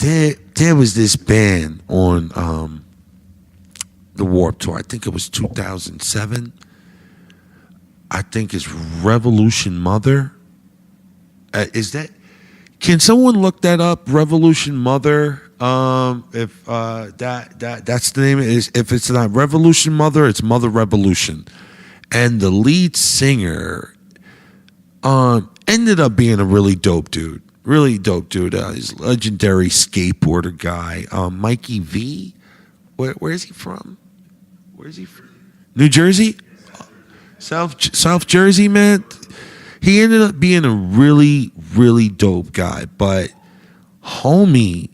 there was this band on the Warped Tour. I think it was 2007. I think it's Revolution Mother. Is that? Can someone look that up? Revolution Mother. If that's the name. If it's not Revolution Mother, it's Mother Revolution. And the lead singer ended up being a really dope dude. Really dope dude. He's a legendary skateboarder guy. Mikey V. Where is he from? Where is he from? New Jersey? South Jersey, man. He ended up being a really, really dope guy. But homie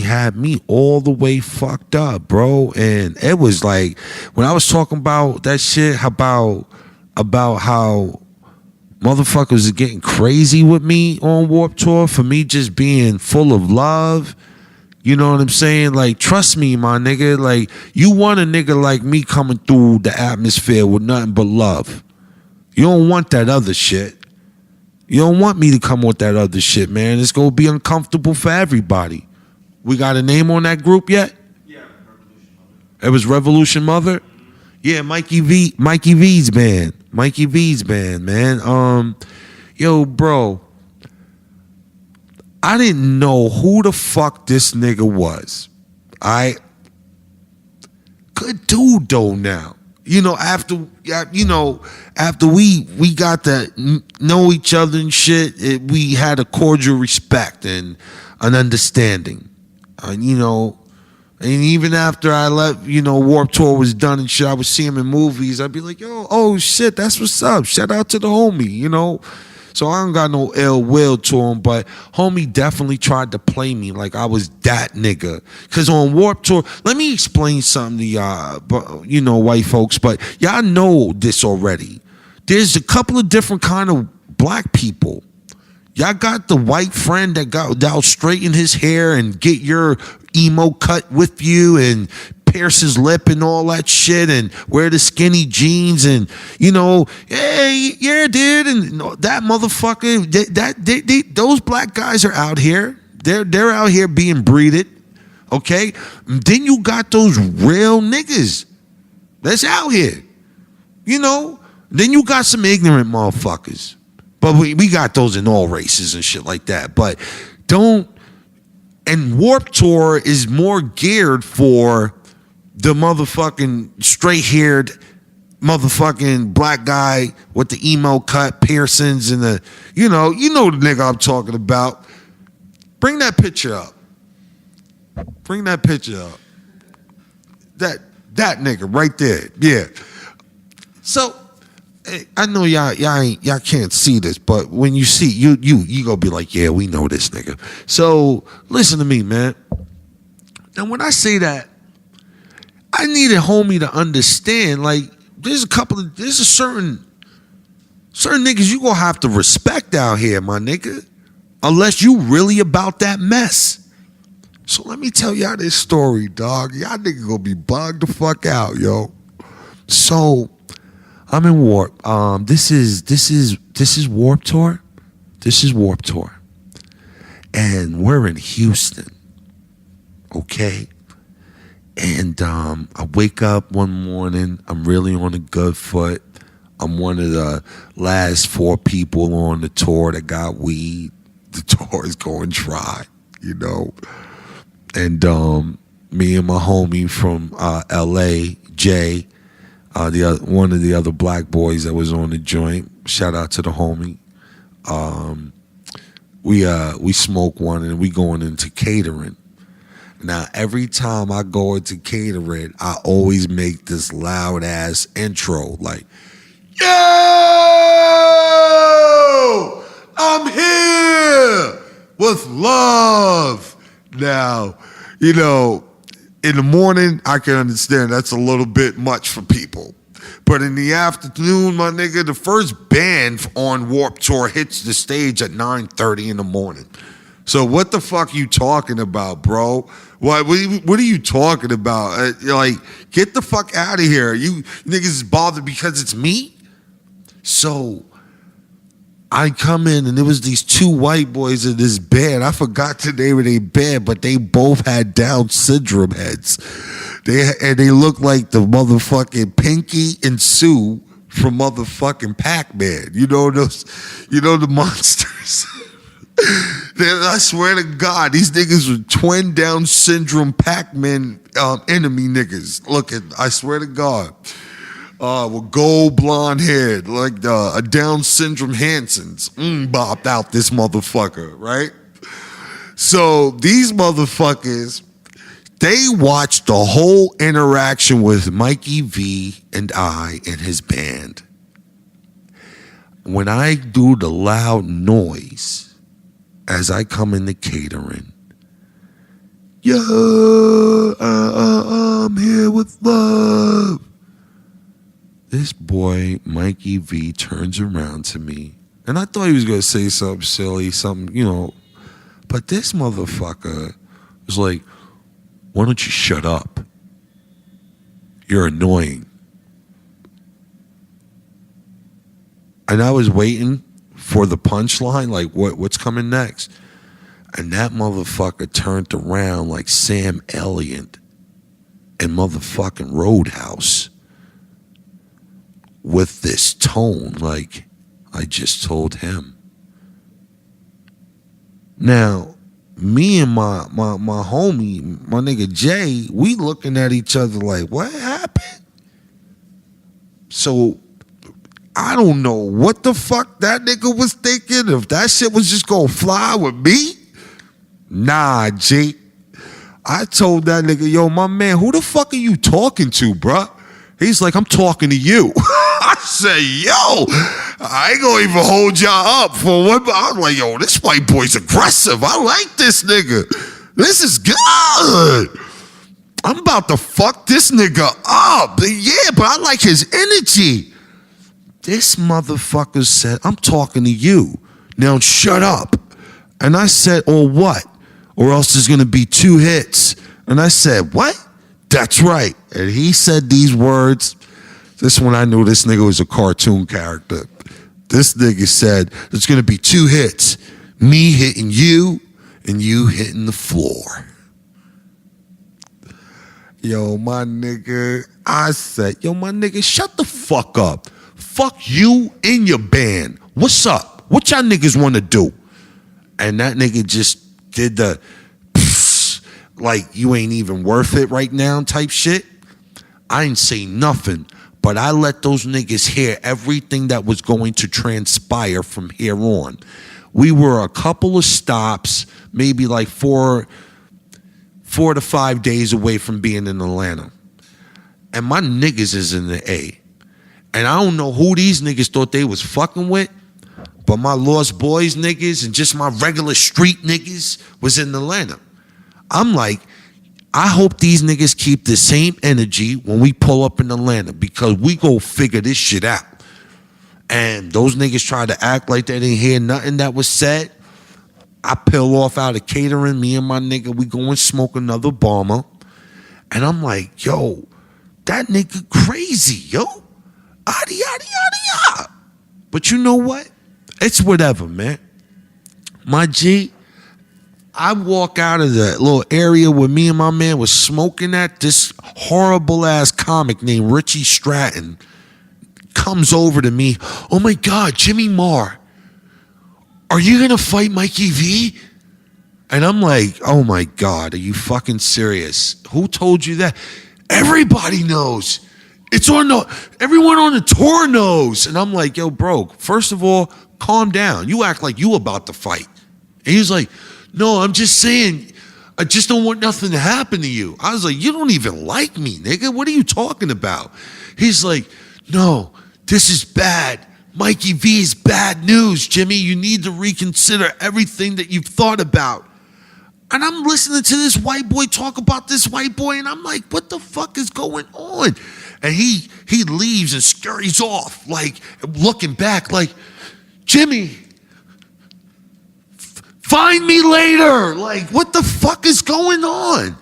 had me all the way fucked up, bro. And it was like, when I was talking about that shit, about how motherfuckers was getting crazy with me on Warped Tour for me just being full of love. You know what I'm saying? Like, trust me, my nigga. Like, you want a nigga like me coming through the atmosphere with nothing but love. You don't want that other shit. You don't want me to come with that other shit, man. It's going to be uncomfortable for everybody. We got a name on that group yet? Yeah, Revolution Mother. It was Revolution Mother? Yeah, Mikey V's band. Mikey V's band, man. Yo, bro. I didn't know who the fuck this nigga was. Good dude though now. You know, after we got to know each other and shit, we had a cordial respect and an understanding. And even after I left, Warped Tour was done and shit, I would see him in movies. I'd be like, yo, oh shit, that's what's up. Shout out to the homie, So I don't got no ill will to him, but homie definitely tried to play me like I was that nigga. Because on Warped Tour, let me explain something to y'all, white folks, but y'all know this already. There's a couple of different kind of black people. Y'all got the white friend that'll straighten his hair and get your emo cut with you and pierce his lip and all that shit and wear the skinny jeans and hey, yeah, dude, and that motherfucker, those black guys are out here. They're out here being breeded, okay? And then you got those real niggas that's out here, Then you got some ignorant motherfuckers. But we got those in all races and shit like that. But and Warped Tour is more geared for the motherfucking straight-haired motherfucking black guy with the emo cut, piercings, and the, you know the nigga I'm talking about. Bring that picture up. Bring that picture up. That nigga right there. Yeah. So I know y'all can't see this, but when you see you gonna be like, yeah, we know this nigga. So listen to me, man. And when I say that, I need a homie to understand. Like, there's a certain niggas you gonna have to respect out here, my nigga, unless you really about that mess. So let me tell y'all this story, dog. Y'all nigga gonna be bugged the fuck out, yo. So I'm in Warp. This is Warped Tour. This is Warped Tour. And we're in Houston. Okay? And I wake up one morning. I'm really on a good foot. I'm one of the last 4 people on the tour that got weed. The tour is going dry, And me and my homie from L.A., Jay, one of the other black boys that was on the joint. Shout out to the homie. We smoke one and we going into catering. Now every time I go into catering, I always make this loud ass intro like, "Yo, I'm here with love." Now, in the morning, I can understand that's a little bit much for people. But in the afternoon, my nigga, the first band on Warped Tour hits the stage at 9:30 in the morning. So what the fuck you talking about, bro? What are you talking about? Get the fuck out of here. You niggas is bothered because it's me? So I come in and there was these two white boys in this band. I forgot the name of their band, but they both had Down syndrome heads. They looked like the motherfucking Pinky and Sue from motherfucking Pac-Man. You know the monsters. I swear to God, these niggas were twin Down syndrome Pac-Man enemy niggas. Look, I swear to God. With gold blonde hair, like a Down syndrome Hansons. Bopped out this motherfucker, right? So these motherfuckers, they watched the whole interaction with Mikey V and I and his band. When I do the loud noise as I come in the catering, yo, I'm here with love. This boy, Mikey V, turns around to me. And I thought he was going to say something silly, something, But this motherfucker was like, why don't you shut up? You're annoying. And I was waiting for the punchline, like what's coming next? And that motherfucker turned around like Sam Elliott in motherfucking Roadhouse. With this tone, like I just told him. Now, me and my homie, my nigga Jay, we looking at each other like, what happened? So, I don't know what the fuck that nigga was thinking. If that shit was just gonna fly with me. Nah, G. I told that nigga, yo, my man, who the fuck are you talking to, bruh? He's like, I'm talking to you. I say, yo, I ain't gonna even hold y'all up for what. I was like, yo, this white boy's aggressive. I like this nigga. This is good. I'm about to fuck this nigga up. Yeah, but I like his energy. This motherfucker said, I'm talking to you. Now shut up. And I said, or what? Or else there's gonna be 2 hits. And I said, what? That's right. And he said these words. This one I knew this nigga was a cartoon character. This nigga said, there's going to be 2 hits. Me hitting you and you hitting the floor. Yo, my nigga, I said, yo, my nigga, shut the fuck up. Fuck you and your band. What's up? What y'all niggas want to do? And that nigga just did the, like, you ain't even worth it right now type shit. I ain't say nothing, but I let those niggas hear everything that was going to transpire from here on. We were a couple of stops, maybe like 4 to 5 days away from being in Atlanta. And my niggas is in the A. And I don't know who these niggas thought they was fucking with, but my Lost Boys niggas and just my regular street niggas was in Atlanta. I'm like, I hope these niggas keep the same energy when we pull up in Atlanta because we go figure this shit out. And those niggas tried to act like they didn't hear nothing that was said. I peel off out of catering. Me and my nigga, we go and smoke another bomber. And I'm like, yo, that nigga crazy, yo. Yada, yada, yada, yada. But you know what? It's whatever, man. My G, I walk out of the little area where me and my man was smoking at. This horrible ass comic named Richie Stratton comes over to me. Oh my God, Jimmy Marr, are you gonna fight Mikey V? And I'm like, oh my God, are you fucking serious? Who told you that? Everybody knows. Everyone on the tour knows. And I'm like, yo, bro, first of all, calm down. You act like you about to fight. And he was like, no, I'm just saying, I just don't want nothing to happen to you. I was like, you don't even like me, nigga. What are you talking about? He's like, no, this is bad. Mikey V is bad news, Jimmy. You need to reconsider everything that you've thought about. And I'm listening to this white boy talk about this white boy, and I'm like, what the fuck is going on? And he leaves and scurries off, like looking back, like, Jimmy, find me later. Like, what the fuck is going on?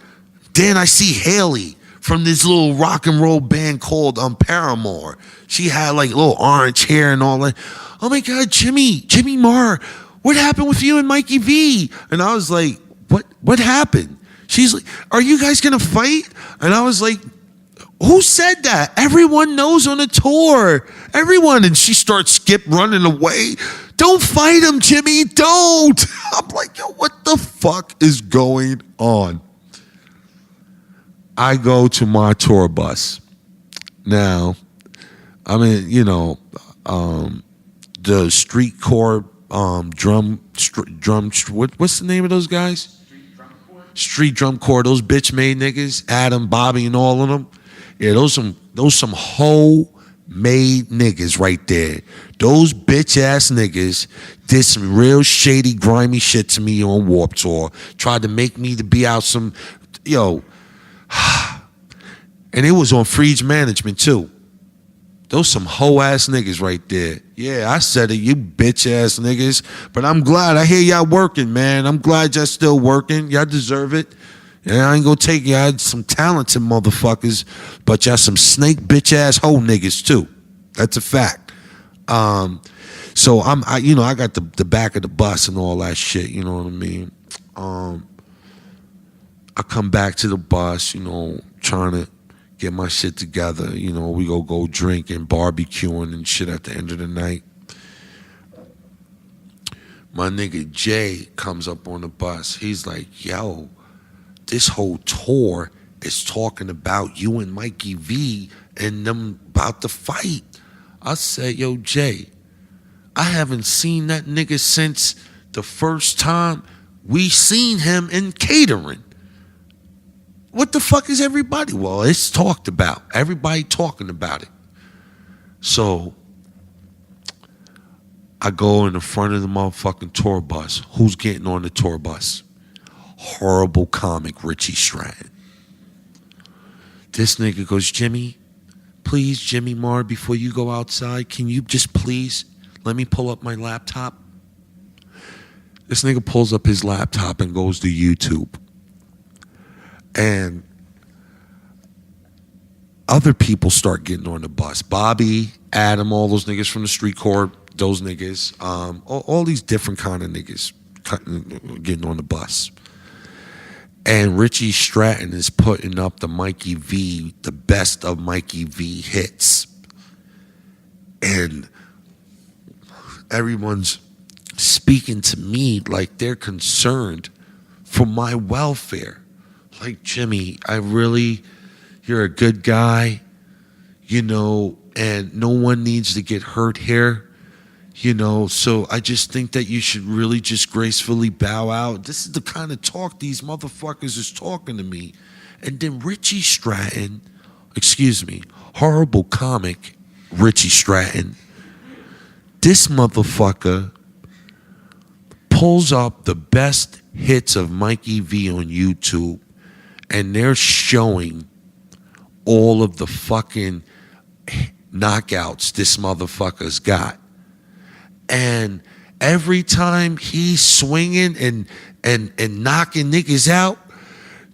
Then I see Haley from this little rock and roll band called Paramore. She had like little orange hair and all that. oh my God, Jimmy Marr, what happened with you and Mikey V? And I was like, what happened? She's like, are you guys going to fight? And I was like, who said that? Everyone knows on the tour. Everyone. And she starts running away. Don't fight him, Jimmy. Don't. I'm like, yo, what the fuck is going on? I go to my tour bus. Now, I mean, the street core drum, what's the name of those guys? Street drum corps, those bitch made niggas, Adam, Bobby, and all of them. Yeah, those some hoe made niggas right there. Those bitch ass niggas did some real shady, grimy shit to me on Warped Tour. Tried to make me to be out some, and it was on Freed's management too. Those some hoe ass niggas right there. Yeah, I said it, you bitch ass niggas. But I'm glad. I hear y'all working, man. I'm glad y'all still working. Y'all deserve it. And I ain't gonna take y'all some talented motherfuckers, but y'all some snake bitch ass hoe niggas too. That's a fact. So I got the back of the bus and all that shit. You know what I mean? I come back to the bus, trying to get my shit together. We go drinking, barbecuing and shit at the end of the night. My nigga Jay comes up on the bus. He's like, yo, this whole tour is talking about you and Mikey V and them about to fight. I said, yo, Jay, I haven't seen that nigga since the first time we seen him in catering. What the fuck is everybody? Well, it's talked about. Everybody talking about it. So I go in the front of the motherfucking tour bus. Who's getting on the tour bus? Horrible comic Richie Stratton. This nigga goes, Jimmy, please, Jimmy Marr, before you go outside, can you just please let me pull up my laptop? This nigga pulls up his laptop and goes to YouTube. And other people start getting on the bus. Bobby, Adam, all those niggas from the street corps, those niggas, all these different kind of niggas getting on the bus. And Richie Stratton is putting up the Mikey V, the best of Mikey V hits. And everyone's speaking to me like they're concerned for my welfare. Like, Jimmy, you're a good guy, and no one needs to get hurt here. So I just think that you should really just gracefully bow out. This is the kind of talk these motherfuckers is talking to me. And then Richie Stratton, horrible comic Richie Stratton, this motherfucker pulls up the best hits of Mikey V on YouTube, and they're showing all of the fucking knockouts this motherfucker's got. And every time he's swinging and knocking niggas out,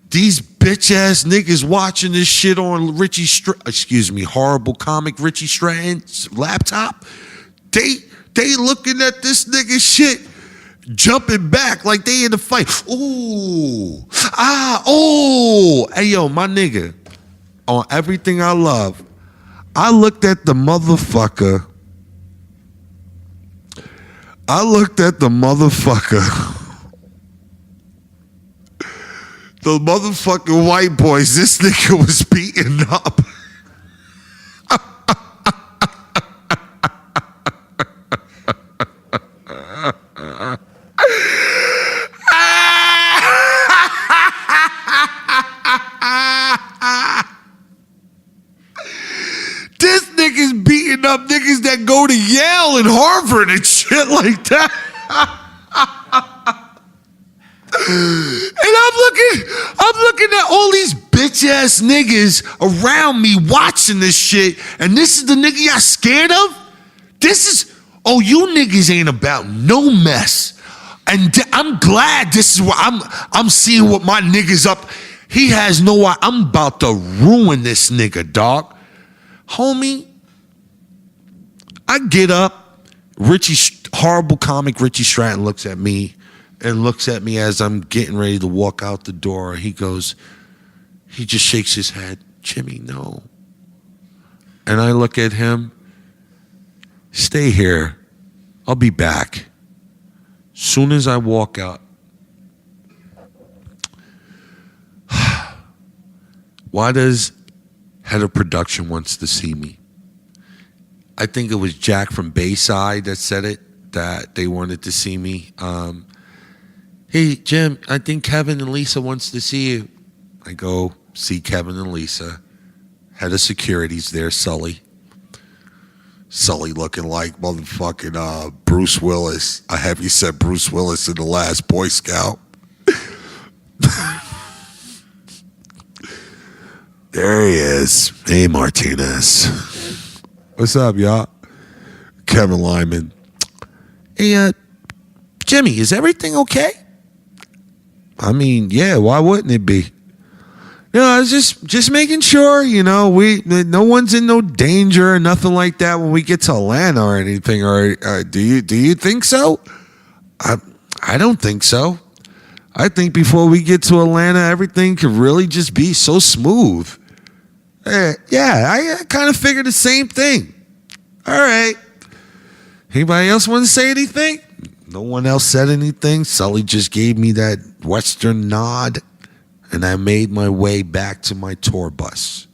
these bitch ass niggas watching this shit on horrible comic Richie Stratton's laptop, they looking at this nigga shit, jumping back like they in the fight. Ooh, hey yo, my nigga, on everything I love, I looked at the motherfucker. The motherfucking white boys this nigga was beating up. This nigga's beating up niggas that go to Yale and Harvard and shit like that. And I'm looking at all these bitch ass niggas around me watching this shit, and this is the nigga y'all scared of? You niggas ain't about no mess. And I'm glad this is what I'm seeing what my niggas up. He has I'm about to ruin this nigga, dog. Homie, I get up. horrible comic Richie Stratton looks at me as I'm getting ready to walk out the door. He just shakes his head. Jimmy, no. And I look at him. Stay here. I'll be back. Soon as I walk out. Why does head of production wants to see me? I think it was Jack from Bayside that said it, that they wanted to see me. Hey, Jim, I think Kevin and Lisa wants to see you. I go see Kevin and Lisa. Head of security's there, Sully. Sully looking like motherfucking Bruce Willis. I have you said Bruce Willis in The Last Boy Scout. There he is. Hey, Martinez. What's up, y'all? Kevin Lyman. Hey, Jimmy, is everything okay? I mean, yeah, why wouldn't it be? I was just making sure, no one's in no danger or nothing like that when we get to Atlanta or anything. Or do you think so? I don't think so. I think before we get to Atlanta, everything could really just be so smooth. I kind of figured the same thing. All right. Anybody else want to say anything? No one else said anything. Sully just gave me that Western nod, and I made my way back to my tour bus.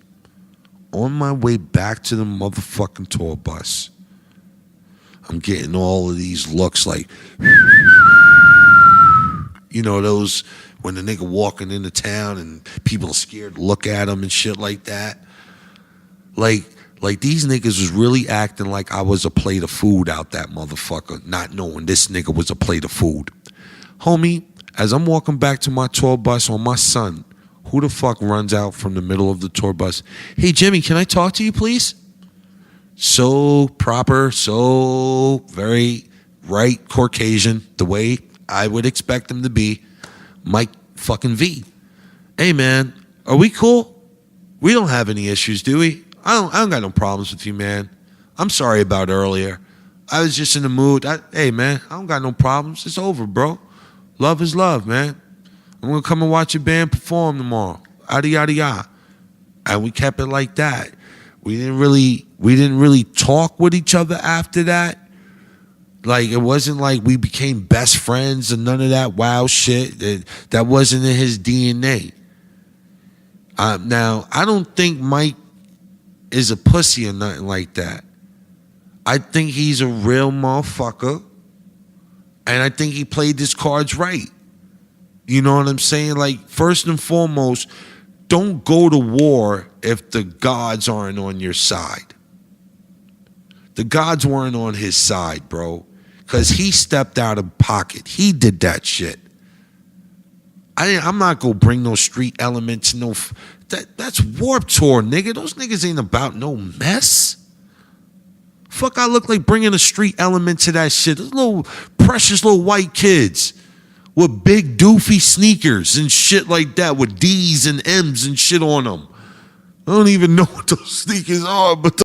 On my way back to the motherfucking tour bus, I'm getting all of these looks like, those when the nigga walking into town and people are scared to look at him and shit like that. Like these niggas was really acting like I was a plate of food out that motherfucker, not knowing this nigga was a plate of food. Homie, as I'm walking back to my tour bus on my son, who the fuck runs out from the middle of the tour bus? Hey, Jimmy, can I talk to you, please? So proper, so very right Caucasian, the way I would expect him to be. Mike fucking V. Hey, man, are we cool? We don't have any issues, do we? I don't got no problems with you, man. I'm sorry about earlier. I was just in the mood. Hey, man, I don't got no problems. It's over, bro. Love is love, man. I'm going to come and watch your band perform tomorrow. Yada, yada, yada. And we kept it like that. We didn't really talk with each other after that. Like, it wasn't like we became best friends or none of that wild shit. That wasn't in his DNA. Now, I don't think Mike is a pussy or nothing like that. I think he's a real motherfucker. And I think he played his cards right. You know what I'm saying? Like, first and foremost, don't go to war if the gods aren't on your side. The gods weren't on his side, bro. Because he stepped out of pocket. He did that shit. I'm not going to bring no street elements. That's Warped Tour, nigga. Those niggas ain't about no mess. Fuck, I look like bringing a street element to that shit. Those little precious little white kids with big doofy sneakers and shit like that with D's and M's and shit on them. I don't even know what those sneakers are, but